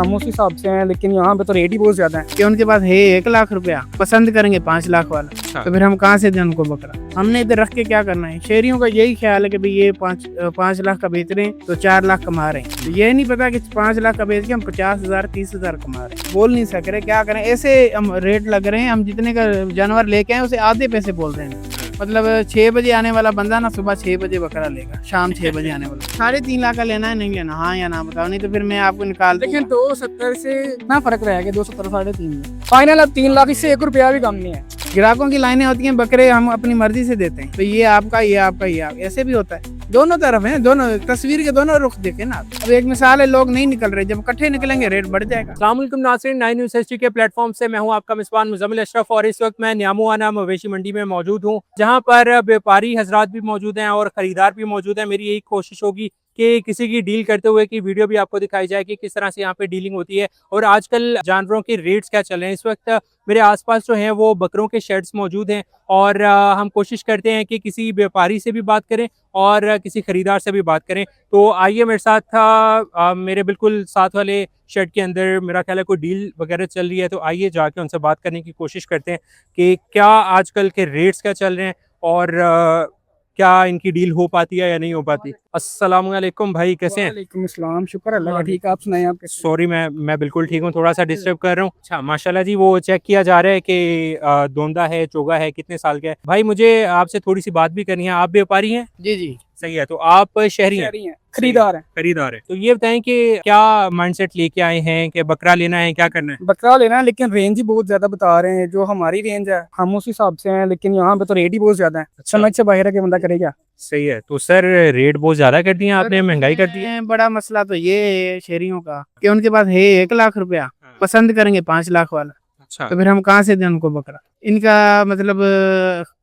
हम उस हिसाब से हैं, लेकिन यहाँ पे तो रेट ही बहुत ज्यादा है कि उनके पास है 1 लाख रुपया, पसंद करेंगे 5 लाख वाला, तो फिर हम कहाँ से दें उनको बकरा? हमने इधर रख के क्या करना है? शहरियों का यही ख्याल है कि भाई ये 5 लाख का बेच रहे हैं तो 4 लाख कमा रहे हैं। तो ये नहीं पता कि 5 लाख का बेच के हम 50,000 30,000 कमा रहे हैं। बोल नहीं सक रहे, क्या करें? ऐसे हम रेट लग रहे हैं, हम जितने का जानवर लेके आए उसे आधे पैसे बोल रहे हैं। मतलब 6 बजे आने वाला बंदा ना सुबह 6 बजे बकरा लेगा, शाम 6 बजे आने वाला। 3.5 लाख का लेना है, नहीं लेना? हाँ या ना बताओ, नहीं तो फिर मैं आपको निकाल। लेकिन 270 से इतना फर्क रहेगा, 270 3.5 में फाइनल। अब 3 लाख, इससे 1 रुपया भी कम नहीं है। ग्राहकों की लाइनें होती हैं, बकरे हम अपनी मर्जी से देते हैं, तो ये आपका, ये आपका, ये आप, ऐसे भी होता है। दोनों तरफ है, दोनों तस्वीर के दोनों रुख देखे ना। अब एक मिसाल है, लोग नहीं निकल रहे, जब इकट्ठे निकलेंगे रेट बढ़ जाएगा। अस्सलाम वालेकुम नाज़रीन, 9 न्यूज़ एचडी के प्लेटफॉर्म से मैं हूं आपका मेज़बान मुज़म्मिल अशरफ और इस वक्त मैं न्यामुआना मवेशी मंडी में मौजूद हूं, जहां पर व्यापारी हजरात भी मौजूद हैं और ख़रीदार भी मौजूद हैं। मेरी यही कोशिश होगी कि किसी की डील करते हुए की वीडियो भी आपको दिखाई जाए कि किस तरह से यहाँ पे डीलिंग होती है और आजकल जानवरों के रेट्स क्या चल रहे हैं। इस वक्त मेरे आसपास जो हैं वो बकरों के शेड्स मौजूद हैं और हम कोशिश करते हैं कि किसी व्यापारी से भी बात करें और किसी ख़रीदार से भी बात करें। तो आइए मेरे साथ मेरे बिल्कुल साथ वाले शेड के अंदर मेरा ख्याल है कोई डील वगैरह चल रही है, तो आइए जाके उनसे बात करने की कोशिश करते हैं कि क्या आजकल के रेट्स क्या चल रहे हैं और क्या इनकी डील हो पाती है या नहीं हो पाती। अस्सलाम वालेकुम भाई, कैसे हैं? वालेकुम अस्सलाम, शुक्र अल्लाह का, ठीक है। आप सुनाएं, आप कैसे? सॉरी मैं बिल्कुल ठीक हूँ, थोड़ा सा डिस्टर्ब कर रहा हूँ। अच्छा माशाल्लाह जी, वो चेक किया जा रहा है कि दोंदा है, चोगा है, कितने साल का है। भाई मुझे आपसे थोड़ी सी बात भी करनी है। आप व्यापारी हैं? जी जी सही है, तो आप शहरी हैं? खरीदार है। खरीदार है। तो ये बताएं कि क्या माइंडसेट लेके आए हैं कि बकरा लेना है, क्या करना है? बकरा लेना है, लेकिन रेंज ही बहुत ज्यादा बता रहे हैं। जो हमारी रेंज है हम उस हिसाब से हैं, लेकिन यहाँ पे तो रेट ही बहुत ज्यादा है। समझ से बाहर है कि बंदा करेगा। सही है, तो सर रेट बहुत ज्यादा कर दिए आपने, महंगाई कर दी है। बड़ा मसला तो ये है शहरियों का कि उनके पास है 1 लाख रुपया, पसंद करेंगे 5 लाख वाला, अच्छा, तो फिर हम कहाँ से दें उनको बकरा? इनका मतलब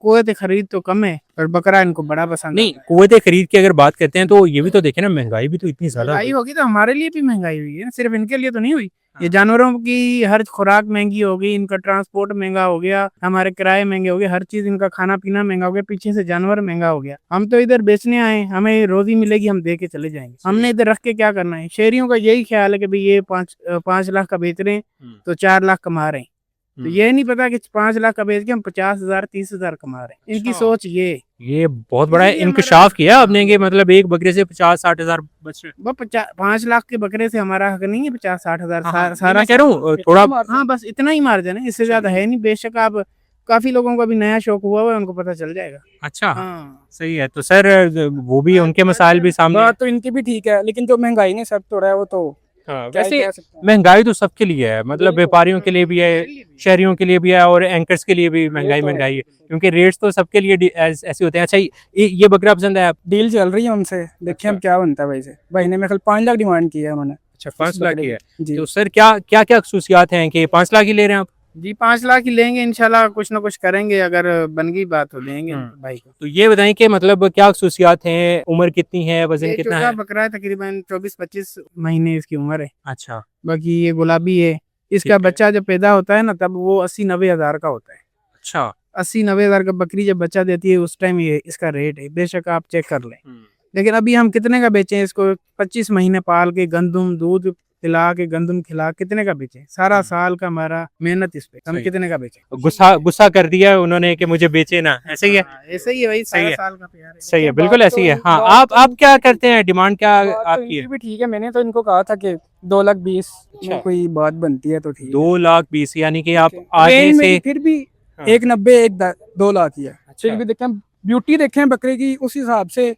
कुव्वत खरीद तो कम है और बकरा इनको बड़ा पसंद नहीं, कुव्वत खरीद की अगर बात करते हैं तो ये भी तो देखें ना, महंगाई भी तो इतनी ज्यादा महंगाई होगी, तो हमारे लिए भी महंगाई हुई है ना, सिर्फ इनके लिए तो नहीं हुई। ये जानवरों की हर खुराक महंगी हो गई, इनका ट्रांसपोर्ट महंगा हो गया, हमारे किराए महंगे हो गए, हर चीज इनका खाना पीना महंगा हो गया, पीछे से जानवर महंगा हो गया। हम तो इधर बेचने आए, हमें रोजी मिलेगी, हम दे के चले जाएंगे। हमने इधर रख के क्या करना है? शहरियों का यही ख्याल है कि भाई ये 5 लाख का बेच रहे हैं तो 4 लाख कमा रहे हैं। तो ये नहीं पता कि 5 लाख का बेच के हम 50,000 30,000 कमा रहे हैं। इनकी सोच ये बहुत बड़ा इंकशाफ किया आपने कि मतलब एक बकरे से 50-60 हजार बच रहे। वो 5 लाख के बकरे से हमारा हक नहीं है 50-60 हजार। सारा कह रहा हूँ थोड़ा, हाँ बस इतना ही मार्जिन है, इससे ज्यादा है नहीं। बेशक आप काफी लोगों को अभी नया शौक हुआ है, उनको पता चल जाएगा। अच्छा हाँ सही है। तो सर वो भी उनके मसाइल भी सामने। बात तो इनकी भी ठीक है, लेकिन जो महंगाई ने सब तोड़ा है वो तो हाँ, क्या ही वैसे कह सकते हैं। महंगाई तो सबके लिए है, मतलब व्यापारियों के लिए भी है, शहरियों के लिए भी है और एंकर्स के लिए भी महंगाई है, क्योंकि रेट्स तो सबके लिए ऐसे होते हैं। अच्छा ये बकरा पसंद है आप? डील चल रही है उनसे, देखिए हम क्या बनता है। वैसे भाई ने मेरे ख्याल 5 लाख डिमांड की है उन्होंने। अच्छा 5 लाख की है। जी तो सर क्या क्या क्या खसूसियात हैं कि 5 लाख ही ले रहे हैं आप? जी 5 लाख ही लेंगे इंशाल्लाह, कुछ ना कुछ करेंगे, अगर बन गई बात तो लेंगे भाई को। तो ये बताएं कि मतलब क्या खसूसियात हैं, उम्र कितनी है, वजन कितना है? बकरा है, तकरीबन 24-25 महीने इसकी उम्र है। अच्छा, बाकी ये गुलाबी है। इसका बच्चा जब पैदा होता है ना, तब वो 80-90 हजार का होता है। अच्छा 80-90 हजार का बकरी जब बच्चा देती है, उस टाइम ये इसका रेट है। बेशक आप चेक कर लें, लेकिन अभी हम कितने का बेचें इसको? 25 महीने पाल के, गंदम दूध खिला के, गंदम खिला, कितने का बेचें? सारा साल का हमारा मेहनत इस पे, हम कितने का बेचें? गुस्सा कर दिया उन्होंने कि मुझे बेचे ना, ऐसे ही है? ऐसे ही है भाई, सही है, साल का प्यार है। सही है, बिल्कुल ऐसी है। हाँ आप क्या करते हैं, डिमांड क्या आपकी है? भी ठीक है, मैंने तो इनको कहा था कि 2,20,000 में कोई बात बनती है तो ठीक है। 2,20,000 यानी कि आप आगे रेंज से में फिर भी 1,90,000 2 लाख ही है। फिर भी देखें, ब्यूटी देखें बकरे की, उस हिसाब से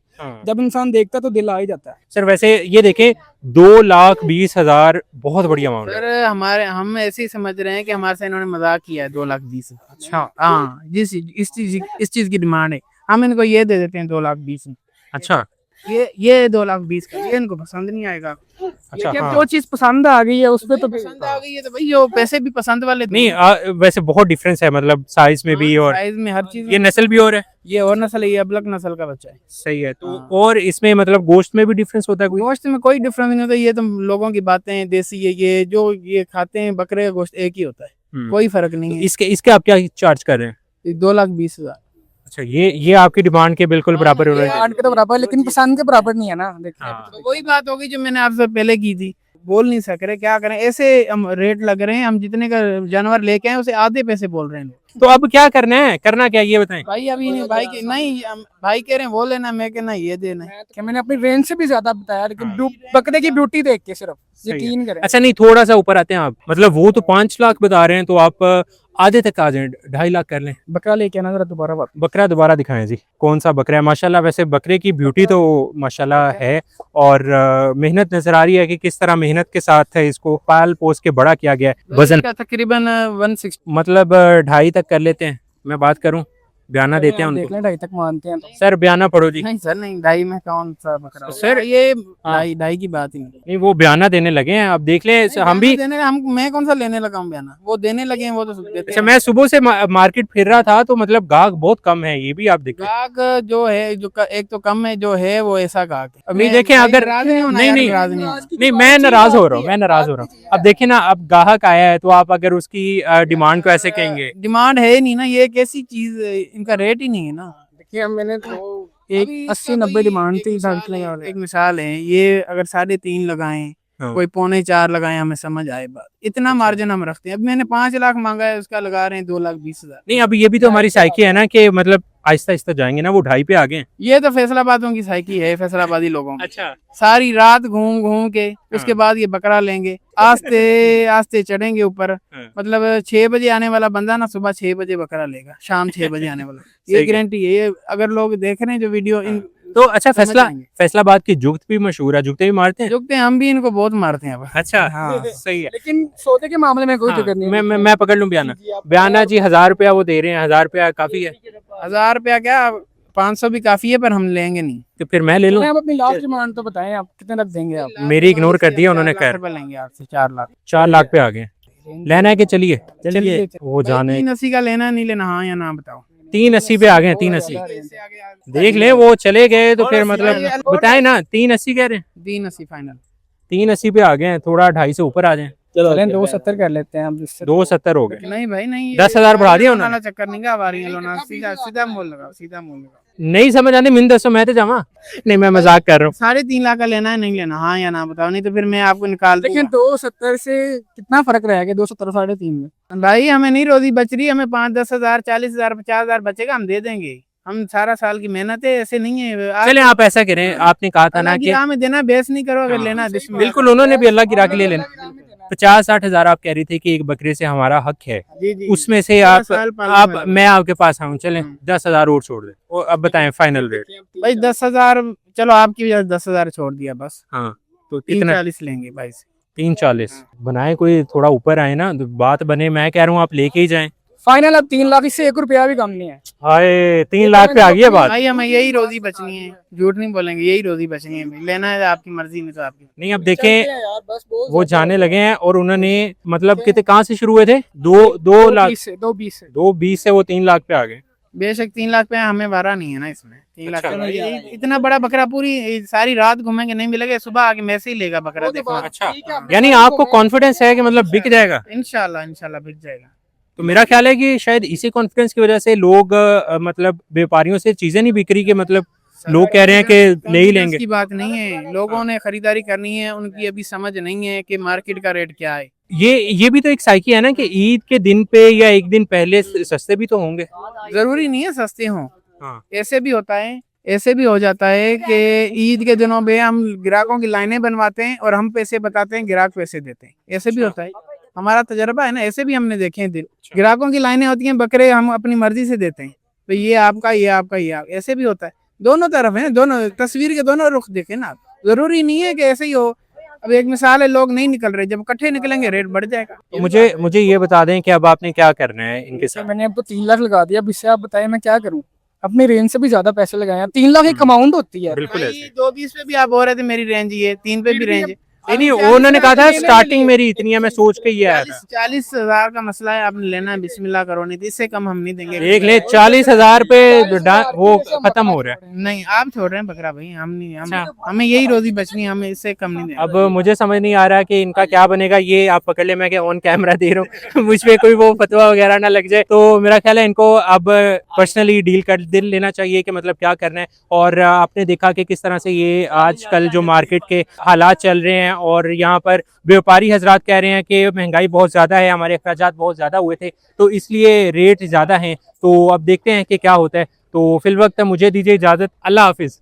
जब इंसान देखता है तो दिल आ ही जाता है। सर वैसे ये देखें 2,20,000 बहुत बड़ी अमाउंट है। सर हम ऐसे ही समझ रहे हैं कि हमारे से इन्होंने मजाक किया है। 2,20,000। अच्छा हाँ, इस चीज की डिमांड है, हम इनको ये दे देते हैं 2,20,000। अच्छा ये 2,20,000 का, ये इनको पसंद नहीं आएगा। अच्छा, जब हाँ। जो चीज पसंद आ गई है उस पे तो पसंद आ गई है तो भाई वो पैसे भी पसंद वाले दो। नहीं वैसे बहुत डिफरेंस है, मतलब साइज में भी और साइज में, हर चीज। ये नस्ल भी और है, ये और नस्ल है, ये अबलक नस्ल का बच्चा है। सही है। तो और इसमें मतलब गोश्त में भी डिफरेंस होता है कोई? गोश्त में कोई डिफरेंस नहीं होता, ये तो लोगों की बातें हैं, देसी है। ये जो ये खाते हैं बकरे का गोश्त एक ही होता है, कोई फर्क नहीं है। इसके आप क्या चार्ज कर रहे हैं? 2,20,000। अच्छा ये आपकी डिमांड के बिल्कुल बराबर हो रहा है? डिमांड के तो बराबर, लेकिन पसंद के बराबर नहीं है ना। देखिए हाँ। तो वही बात होगी जो मैंने आपसे पहले की थी बोल नहीं सक रहे, क्या करें, ऐसे हम रेट लग रहे हैं, हम जितने का जानवर लेके आए उसे आधे पैसे बोल रहे हैं लोग। तो अब क्या करना है, करना क्या ये बताएं। भाई अभी नहीं, भाई नहीं, भाई कह रहे हैं वो लेना, मैं कहना ये देना है। कि मैंने अपनी रेंज से भी ज्यादा बताया, लेकिन बकरे की ब्यूटी देख के सिर्फ यकीन करें। अच्छा नहीं, थोड़ा सा ऊपर आते हैं आप, मतलब वो तो 5 लाख बता रहे हैं, तो आप आधे तक आ जाए, 2.5 लाख कर लें। बकरा लेके आना जरा दोबारा बात। बकरा दोबारा दिखाएं जी, कौन सा बकरा है। माशाल्लाह वैसे बकरे की ब्यूटी तो माशाल्लाह है, और मेहनत नजर आ रही है कि किस तरह मेहनत के साथ है इसको पाल पोस के बड़ा किया गया है। वजन का तकरीबन 160, मतलब 2.5 तक कर लेते हैं, मैं बात करूं, बयाना देते हैं देख उनको। लें 2.5 तक मानते हैं तो। सर बयाना पढ़ो जी। नहीं सर नहीं, 2.5 में कौन सा बकरा सर, ये 2.5 की बात ही नहीं। नहीं वो बयाना देने लगे हैं, अब देख लें हम भी। देने हम, मैं कौन सा लेने लगा हूँ बयाना, वो देने लगे हैं, वो तो देते अच्छा हैं। मैं सुबह से मार्केट फिर रहा था, तो मतलब गाहक बहुत कम है, ये भी आप देखें। गाहक जो है, जो एक तो कम है, जो है वो ऐसा गाहक है। नहीं देखें, अगर नहीं मैं नाराज हो रहा हूँ, मैं नाराज हो रहा हूँ। अब देखें ना, अब गाहक आया है तो आप अगर उसकी डिमांड को ऐसे कहेंगे। डिमांड है नहीं ना, ये एक ऐसी चीज, इनका रेट ही नहीं है ना। देखिए मैंने तो एक 80-90 डिमांड थी, एक मिसाल है, ये अगर 3.5 लगाएं, हाँ। कोई 3.25 लगाएं, हमें समझ आए बात, इतना मार्जिन हम रखते हैं। अब मैंने 5 लाख मांगा है, उसका लगा रहे हैं 2,20,000। नहीं अब ये भी तो हमारी साइकी है ना, कि मतलब आहिस्ता आहिस्ता जाएंगे ना, वो 2.5 पे आ गए। ये तो फैसलाबादों की साइकी है, फैसलाबादी लोगों की। अच्छा सारी रात घूम घूम के उसके बाद ये बकरा लेंगे, आस्ते आस्ते चढ़ेंगे ऊपर। मतलब 6 बजे आने वाला बंदा ना सुबह 6 बजे बकरा लेगा, शाम 6 बजे आने वाला, ये गारंटी है। ये अगर लोग देख रहे हैं जो वीडियो, इन तो अच्छा फैसलाबाद की जुगत भी मशहूर है, जुगते भी मारते हैं। जुगते हम भी इनको बहुत मारते हैं अब। अच्छा हाँ सही है। लेकिन सौदे के मामले में कोई दिक्कत नहीं है। मैं पकड़ लूं बयाना। बयाना जी 1000 रुपया वो दे रहे हैं, 1000 रुपया काफी है। 1000 रुपया क्या, 500 भी काफी है, पर हम लेंगे नहीं। तो फिर मैं ले लूं। आप अपनी लास्ट डिमांड तो बताएं, आप कितने तक देंगे आप? मेरी इग्नोर कर दिया उन्होंने, 4 लाख कर रुपए लेंगे आपसे, 4 लाख। 4 लाख पे आ गए। लेना है कि चलिए वो जाने। 380 का लेना नहीं लेना, हाँ या ना बताओ। 380 पे आ गए, 380 देख ले, वो चले गए तो फिर मतलब बताए ना, 380 कह रहे हैं, 380 फाइनल। 380 पे आ गए हैं, थोड़ा 250 से ऊपर आ जाए। चलें 270 कर लेते हैं हम। 270 हो गए। नहीं भाई नहीं, 10,000 बढ़ा दिया उन्होंने। चक्कर नहीं का वारी लोना, सीधा सीधा मोल लगाओ, सीधा मोल लगाओ। नहीं समझ आने, मिन 10 मैं तो जावा। नहीं मैं मजाक कर रहा हूँ। 3.5 लाख का लेना है, नहीं लेना, हाँ या ना बताओ, नहीं तो फिर मैं आपको निकाल लेकिन 270 से कितना फर्क रहेगा? 270 3.5 में भाई हमें नहीं रोजी बच रही, हमें 5-10 हजार, 40,000, 50,000 बचेगा, हम दे देंगे। हम सारा साल की मेहनत है, ऐसे नहीं है। चले आप ऐसा करें, आपने कहा था ना कि में देना, बेस नहीं करो, अगर लेना बिल्कुल, उन्होंने भी अल्लाह की राह के लिए लेना। 50-60 हजार आप कह रही थी कि एक बकरे से हमारा हक है, उसमें से आप मैं आपके पास आऊँ, चलें 10,000 और छोड़ दे। अब बताएं फाइनल रेट। भाई 10,000, चलो आपकी वजह से 10,000 छोड़ दिया बस। हाँ तो 340 लेंगे भाई से। 340 बनाए, कोई थोड़ा ऊपर आए ना, बात बने। मैं कह रहा हूँ आप लेके ही जाएं फाइनल। अब 3 लाख, इससे 1 रुपया भी कम नहीं है। हाय 3 लाख पे आ गई है बात। भाई हमें यही रोजी बचनी है, झूठ नहीं बोलेंगे, यही रोजी बचनी है। लेना है आपकी मर्जी में, तो आपकी नहीं। अब देखें वो जाने लगे हैं, और उन्होंने मतलब कितने, कहाँ से शुरू हुए थे? 2 लाख से 220 से वो 3 लाख पे आ गए। बेशक 3 लाख पे हमें वारा नहीं है ना इसमें। 3 लाख इतना बड़ा बकरा, पूरी सारी रात घूमेंगे, नहीं मिलेगा, सुबह आके मैसे ही लेगा बकरा। देखो अच्छा, यानी आपको कॉन्फिडेंस है कि मतलब बिक जाएगा? इंशाल्लाह बिक जाएगा। तो मेरा ख्याल है कि शायद इसी कॉन्फिडेंस की वजह से लोग मतलब व्यापारियों से चीजें नहीं बिक रही, कि मतलब लोग कह रहे हैं कि नहीं लेंगे। की बात नहीं है, लोगों ने खरीदारी करनी है, उनकी अभी समझ नहीं है कि मार्केट का रेट क्या है। ये भी तो एक साइकी है ना, कि ईद के दिन पे या एक दिन पहले सस्ते भी तो होंगे। जरूरी नहीं है सस्ते हों, हाँ। ऐसे भी होता है, ऐसे भी हो जाता है कि ईद के दिनों में हम ग्राहकों की लाइनें बनवाते हैं और हम पैसे बताते हैं, ग्राहक पैसे देते हैं, ऐसे भी होता है। हमारा तजर्बा है ना, ऐसे भी हमने देखे हैं दिन। ग्राहकों की लाइनें होती हैं, बकरे हम अपनी मर्जी से देते हैं, तो ये आपका, ये आपका, ये आपका, ऐसे भी होता है। दोनों तरफ है, दोनों तस्वीर के दोनों रुख देखें ना। जरूरी नहीं है कि ऐसे ही हो। अब एक मिसाल है, लोग नहीं निकल रहे, जब इकट्ठे निकलेंगे रेट बढ़ जाएगा। तो मुझे ये बता दें कि अब आपने क्या करना है इनके साथ? मैंने अब 3 लाख लगा दिया, अब इससे आप बताएं मैं क्या करूं? अपनी रेंज से भी ज्यादा पैसे लगाए। 3 लाख एक अमाउंट होती है। बिल्कुल ऐसे। 220 पे भी आप बोल रहे थे मेरी रेंज ये, 3 पे भी रेंज है। नहीं उन्होंने कहा था स्टार्टिंग मेरी इतनी है, मैं सोच के ही आया था। 40,000 का मसला है, आपने लेना है, बिस्मिल्लाह करो, नहीं तो इससे कम हम नहीं देंगे। देख ले 40,000 पे वो खत्म हो रहा है। नहीं आप छोड़ रहे हैं बकरा भाई, हम नहीं, हमें यही रोजी बचनी है, हमें इससे कम नहीं देंगे। अब मुझे समझ नहीं आ रहा कि इनका क्या बनेगा। ये आप पकड़ ले, मैं क्या ऑन कैमरा दे रहा हूँ मुझ पे कोई वो फतवा वगैरह ना लग जाए। तो मेरा ख्याल है इनको अब पर्सनली डील कर लेना चाहिए कि मतलब क्या करना है। और आपने देखा कि किस तरह से ये आजकल जो मार्केट के हालात चल रहे हैं, हैं और यहाँ पर व्यापारी हजरात कह रहे हैं कि महंगाई बहुत ज़्यादा है, हमारे अखराजात बहुत ज़्यादा हुए थे तो इसलिए रेट ज़्यादा हैं। तो अब देखते हैं कि क्या होता है। तो फिल वक्त मुझे दीजिए इजाज़त, अल्लाह हाफिज़।